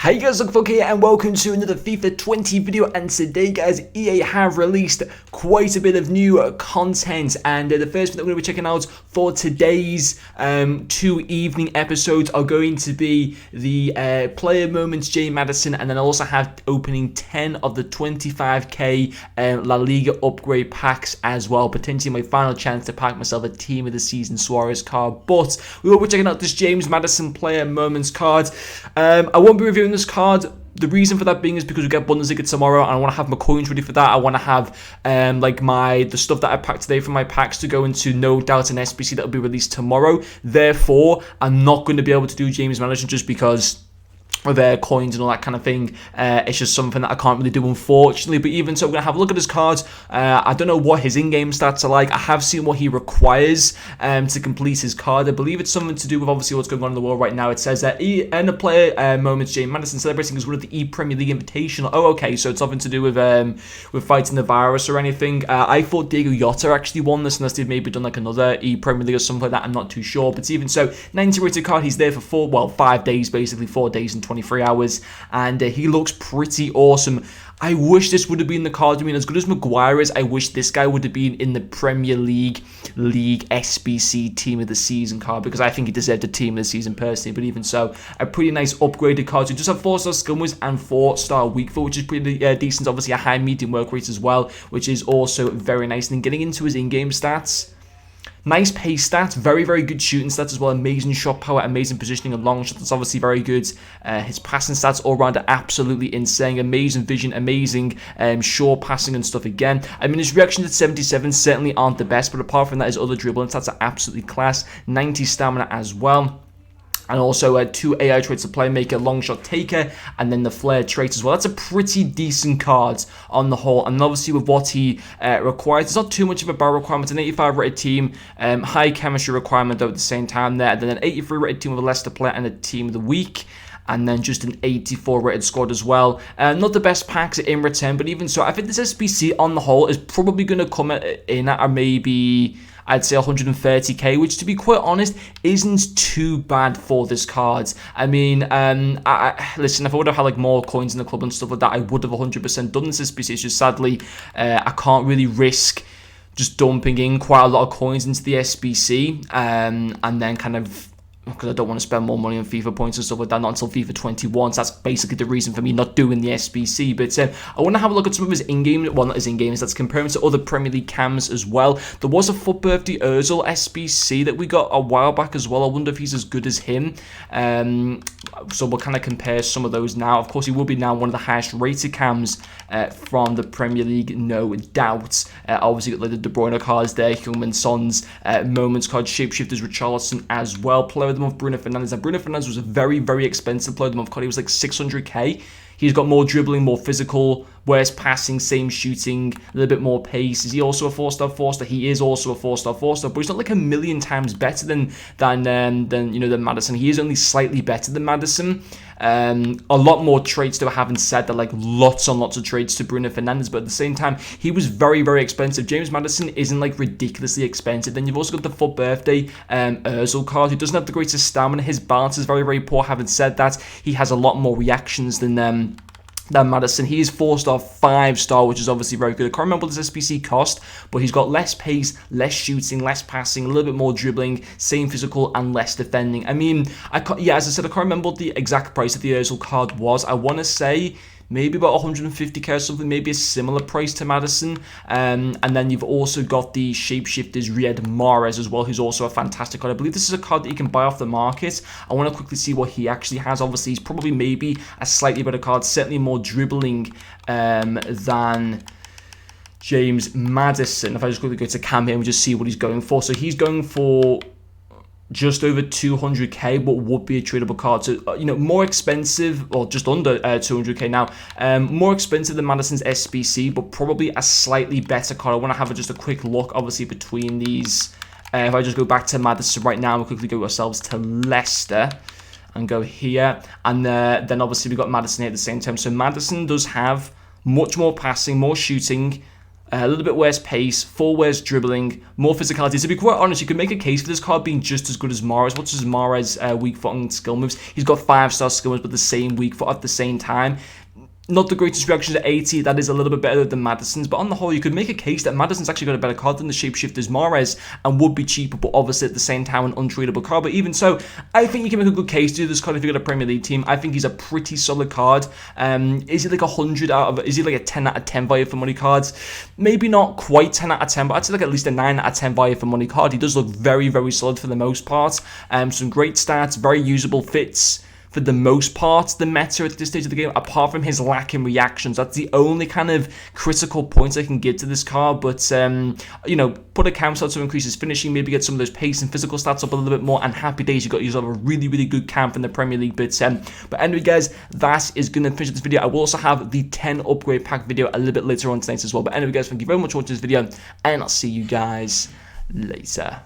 Hey guys, Look here and welcome to another FIFA 20 video, and today guys, EA have released quite a bit of new content, and the first thing that we're going to be checking out for today's 2 evening episodes are going to be the player moments Madison, and then I also have opening 10 of the 25k La Liga upgrade packs as well, potentially my final chance to pack myself a team of the season Suarez card. But we will be checking out this Madison player moments card. I won't be reviewing this card. The reason for that being is because we get Bundesliga tomorrow, and I want to have my coins ready for that. I want to have the stuff that I packed today from my packs to go into no doubt an SBC that will be released tomorrow. Therefore, I'm not going to be able to do Madison just because of coins and all that kind of thing. It's just something that I can't really do, unfortunately. But even so, I'm going to have a look at his cards. I don't know what his in-game stats are like. I have seen what he requires to complete his card. I believe it's something to do with obviously what's going on in the world right now. It says that end of player moments Madison celebrating as one of the E-Premier League Invitational. Oh, okay, so it's nothing to do with fighting the virus or anything. I thought Diego Jota actually won this, unless they'd maybe done like another E-Premier League or something like that. I'm not too sure. But even so, 90 rated card. He's there for 5 days, basically 4 days and 23 hours, and he looks pretty awesome. I wish this would have been the card. I mean, as good as Maguire is, I wish this guy would have been in the Premier League SBC Team of the Season card, because I think he deserved a Team of the Season personally. But even so, a pretty nice upgraded card. So just have 4-star skill moves and 4-star weak foot, which is pretty decent. Obviously a high medium work rate as well, which is also very nice. And then getting into his in-game stats, nice pace stats, very, very good shooting stats as well, amazing shot power, amazing positioning and long shot, that's obviously very good. His passing stats all around are absolutely insane, amazing vision, amazing short passing and stuff again. I mean, his reactions at 77 certainly aren't the best, but apart from that, his other dribbling stats are absolutely class. 90 stamina as well. And also 2 AI traits, the playmaker, long shot taker, and then the flair trait as well. That's a pretty decent card on the whole. And obviously with what he requires, it's not too much of a bar requirement. An 85 rated team, high chemistry requirement though at the same time there. And then an 83 rated team with a Leicester player and a team of the week. And then just an 84 rated squad as well. Not the best packs in return, but even so, I think this SBC on the whole is probably going to come in at maybe, I'd say 130k, which to be quite honest isn't too bad for this card. I mean, listen, if I would have had like more coins in the club and stuff like that, I would have 100% done this SBC. It's just sadly, I can't really risk just dumping in quite a lot of coins into the SBC and then kind of, because I don't want to spend more money on FIFA points and stuff like that, not until FIFA 21, so that's basically the reason for me not doing the SBC. But I want to have a look at some of his in-game, well, not his in-game, that's comparing to other Premier League cams as well. There was a FUT Birthday Ozil SBC that we got a while back as well. I wonder if he's as good as him. So we'll kind of compare some of those now. Of course, he will be now one of the highest rated cams from the Premier League, no doubt. Obviously, got like the De Bruyne cards there, Heung-min Son's moments card, Shapeshifters, Richarlison as well. Player of the month, Bruno Fernandes. Now, Bruno Fernandes was a very, very expensive player of the month card. He was like 600k. He's got more dribbling, more physical, worse passing, same shooting, a little bit more pace. Is he also a 4-star 4-star? He is also a 4-star 4-star, but he's not like a million times better than Madison. He is only slightly better than Madison. A lot more traits though, I haven't said that, like lots and lots of traits to Bruno Fernandes, but at the same time, he was very, very expensive. Madison isn't like ridiculously expensive. Then you've also got the FUT Birthday Ozil card, who doesn't have the greatest stamina. His balance is very, very poor. Having said that, he has a lot more reactions than Madison. He is 4-star, 5-star, which is obviously very good. I can't remember what this SBC cost, but he's got less pace, less shooting, less passing, a little bit more dribbling, same physical, and less defending. I mean, as I said, I can't remember what the exact price of the Ozil card was. I want to say maybe about 150k or something, maybe a similar price to Madison. And then you've also got the Shapeshifters Riyad Mahrez as well, who's also a fantastic card. I believe this is a card that you can buy off the market. I want to quickly see what he actually has. Obviously, he's probably maybe a slightly better card, certainly more dribbling than Madison. If I just quickly go to cam here and we just see what he's going for. So he's going for just over 200k, but would be a tradable card. So, more expensive, or just under 200k now. More expensive than Madison's SBC, but probably a slightly better card. I want to have just a quick look, obviously, between these. If I just go back to Madison right now, we'll quickly go ourselves to Leicester and go here. And then, obviously, we've got Madison here at the same time. So, Madison does have much more passing, more shooting, a little bit worse pace, 4 worse dribbling, more physicality. To be quite honest, you could make a case for this card being just as good as Mahrez. What's his Mahrez weak foot and skill moves? He's got 5-star skill moves, but the same weak foot at the same time. Not the greatest reaction to 80, that is a little bit better than Madison's, but on the whole, you could make a case that Madison's actually got a better card than the Shapeshifter's Mahrez and would be cheaper, but obviously at the same time an untradeable card. But even so, I think you can make a good case to do this card if you've got a Premier League team. I think he's a pretty solid card. Is he like 100 out of, is he like a 10 out of 10 value for money cards? Maybe not quite 10 out of 10, but I'd say like at least a 9 out of 10 value for money card. He does look very, very solid for the most part. Some great stats, very usable fits. For the most part, the meta at this stage of the game, apart from his lack in reactions. That's the only kind of critical points I can give to this card. But, you know, put a cam slot to increase his finishing, maybe get some of those pace and physical stats up a little bit more, and happy days, you've got yourself a really, really good camp in the Premier League. But anyway, guys, that is going to finish this video. I will also have the 10 upgrade pack video a little bit later on tonight as well. But anyway, guys, thank you very much for watching this video, and I'll see you guys later.